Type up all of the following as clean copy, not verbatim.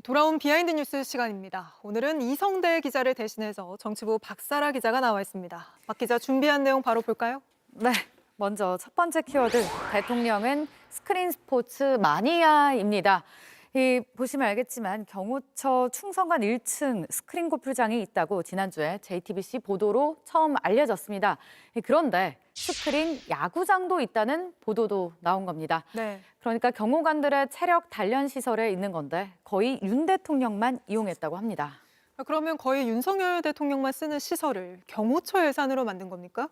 돌아온 비하인드 뉴스 시간입니다. 오늘은 이성대 기자를 대신해서 정치부 박사라 기자가 나와 있습니다. 박 기자 준비한 내용 바로 볼까요? 네, 먼저 첫 번째 키워드, 대통령은 스크린 스포츠 마니아입니다. 보시면 알겠지만 경호처 충성관 1층 스크린 골프장이 있다고 지난주에 JTBC 보도로 처음 알려졌습니다. 그런데 스크린 야구장도 있다는 보도도 나온 겁니다. 네. 그러니까 경호관들의 체력 단련 시설에 있는 건데 거의 윤 대통령만 이용했다고 합니다. 그러면 거의 윤석열 대통령만 쓰는 시설을 경호처 예산으로 만든 겁니까?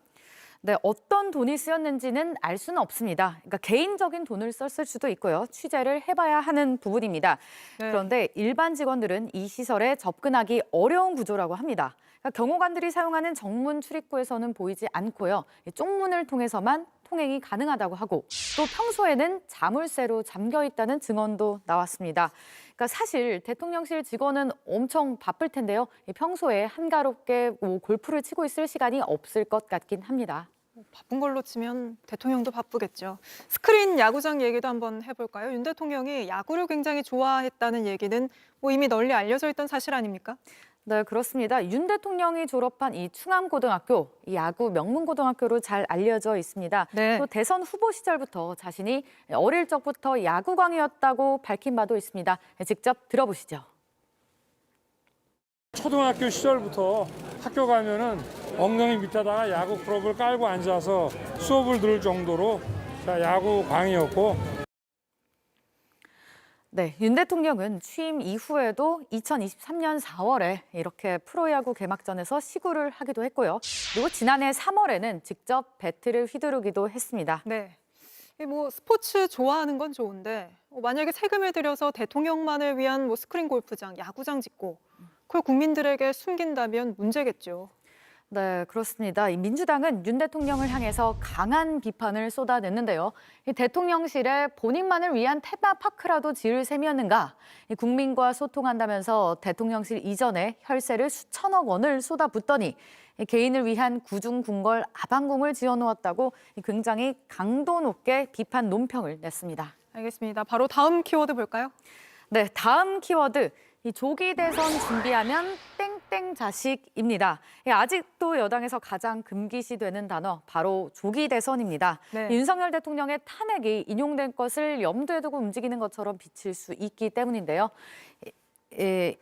네, 어떤 돈이 쓰였는지는 알 수는 없습니다. 그러니까 개인적인 돈을 썼을 수도 있고요. 취재를 해봐야 하는 부분입니다. 네. 그런데 일반 직원들은 이 시설에 접근하기 어려운 구조라고 합니다. 그러니까 경호관들이 사용하는 정문 출입구에서는 보이지 않고요. 쪽문을 통해서만 통행이 가능하다고 하고 또 평소에는 자물쇠로 잠겨 있다는 증언도 나왔습니다. 그러니까 사실 대통령실 직원은 엄청 바쁠 텐데요. 평소에 한가롭게 골프를 치고 있을 시간이 없을 것 같긴 합니다. 바쁜 걸로 치면 대통령도 바쁘겠죠. 스크린 야구장 얘기도 한번 해볼까요? 윤 대통령이 야구를 굉장히 좋아했다는 얘기는 이미 널리 알려져 있던 사실 아닙니까? 네, 그렇습니다. 윤 대통령이 졸업한 이 충암고등학교, 이 야구 명문고등학교로 잘 알려져 있습니다. 네. 또 대선 후보 시절부터 자신이 어릴 적부터 야구광이었다고 밝힌 바도 있습니다. 직접 들어보시죠. 초등학교 시절부터 학교 가면은 엉덩이 밑에다가 야구 프로를 깔고 앉아서 수업을 들을 정도로 야구광이었고. 네, 윤 대통령은 취임 이후에도 2023년 4월에 이렇게 프로야구 개막전에서 시구를 하기도 했고요. 그리고 지난해 3월에는 직접 배트를 휘두르기도 했습니다. 네. 스포츠 좋아하는 건 좋은데 만약에 세금을 들여서 대통령만을 위한 스크린 골프장, 야구장 짓고 그걸 국민들에게 숨긴다면 문제겠죠. 네, 그렇습니다. 이 민주당은 윤 대통령을 향해서 강한 비판을 쏟아냈는데요. 이 대통령실에 본인만을 위한 테마파크라도 지을 셈이었는가? 이 국민과 소통한다면서 대통령실 이전에 혈세를 수천억 원을 쏟아붓더니 이 개인을 위한 구중궁궐 아방궁을 지어놓았다고 굉장히 강도 높게 비판 논평을 냈습니다. 알겠습니다. 바로 다음 키워드 볼까요? 네, 다음 키워드. 이 조기 대선 준비하면 땡땡 자식입니다. 아직도 여당에서 가장 금기시되는 단어 바로 조기 대선입니다. 네. 윤석열 대통령의 탄핵이 인용된 것을 염두에 두고 움직이는 것처럼 비칠 수 있기 때문인데요.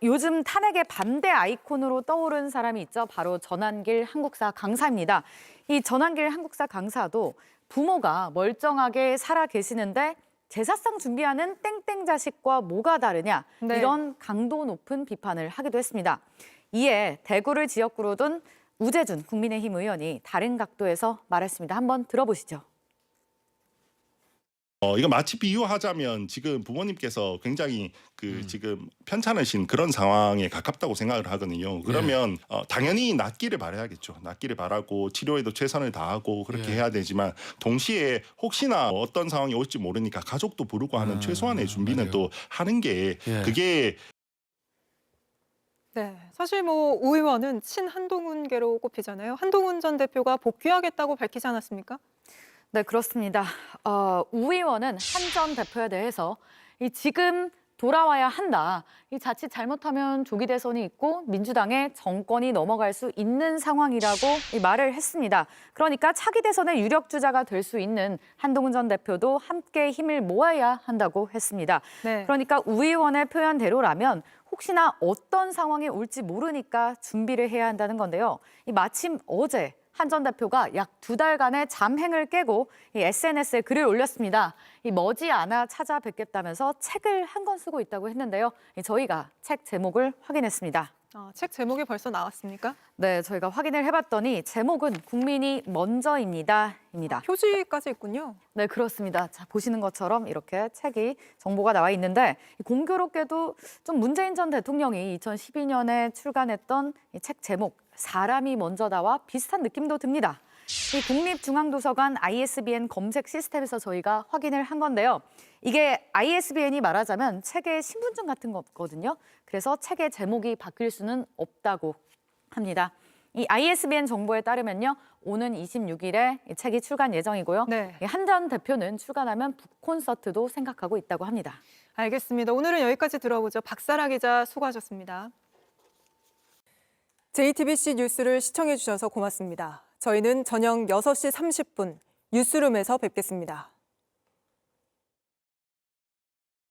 요즘 탄핵의 반대 아이콘으로 떠오른 사람이 있죠. 바로 전한길 한국사 강사입니다. 이 전한길 한국사 강사도 부모가 멀쩡하게 살아 계시는데 제사상 준비하는 땡땡 자식과 뭐가 다르냐 네. 이런 강도 높은 비판을 하기도 했습니다. 이에 대구를 지역구로 둔 우재준 국민의힘 의원이 다른 각도에서 말했습니다. 한번 들어보시죠. 이거 마치 비유하자면 지금 부모님께서 굉장히 지금 편찮으신 그런 상황에 가깝다고 생각을 하거든요. 그러면 당연히 낫기를 바라야겠죠. 낫기를 바라고 치료에도 최선을 다하고 그렇게 해야 되지만 동시에 혹시나 어떤 상황이 올지 모르니까 가족도 부르고 하는 최소한의 준비는 맞아요. 또 하는 게 그게 네, 사실 우 의원은 친한동훈계로 꼽히잖아요. 한동훈 전 대표가 복귀하겠다고 밝히지 않았습니까? 네, 그렇습니다. 우 의원은 한 전 대표에 대해서 지금 돌아와야 한다. 자칫 잘못하면 조기 대선이 있고 민주당의 정권이 넘어갈 수 있는 상황이라고 말을 했습니다. 그러니까 차기 대선의 유력 주자가 될 수 있는 한동훈 전 대표도 함께 힘을 모아야 한다고 했습니다. 네. 그러니까 우 의원의 표현대로라면 혹시나 어떤 상황이 올지 모르니까 준비를 해야 한다는 건데요. 마침 어제 한 전 대표가 약 2달간의 잠행을 깨고 SNS에 글을 올렸습니다. 머지않아 찾아뵙겠다면서 책을 한 권 쓰고 있다고 했는데요. 저희가 책 제목을 확인했습니다. 책 제목이 벌써 나왔습니까? 네, 저희가 확인을 해봤더니 제목은 국민이 먼저입니다. 표지까지 있군요. 네, 그렇습니다. 자, 보시는 것처럼 이렇게 책이 정보가 나와 있는데 공교롭게도 좀 문재인 전 대통령이 2012년에 출간했던 이 책 제목 사람이 먼저다와 비슷한 느낌도 듭니다. 이 국립중앙도서관 ISBN 검색 시스템에서 저희가 확인을 한 건데요. 이게 ISBN이 말하자면 책의 신분증 같은 거거든요. 그래서 책의 제목이 바뀔 수는 없다고 합니다. 이 ISBN 정보에 따르면요. 오는 26일에 이 책이 출간 예정이고요. 네. 한 전 대표는 출간하면 북콘서트도 생각하고 있다고 합니다. 알겠습니다. 오늘은 여기까지 들어보죠. 박사라 기자 수고하셨습니다. JTBC 뉴스를 시청해 주셔서 고맙습니다. 저희는 저녁 6시 30분 뉴스룸에서 뵙겠습니다.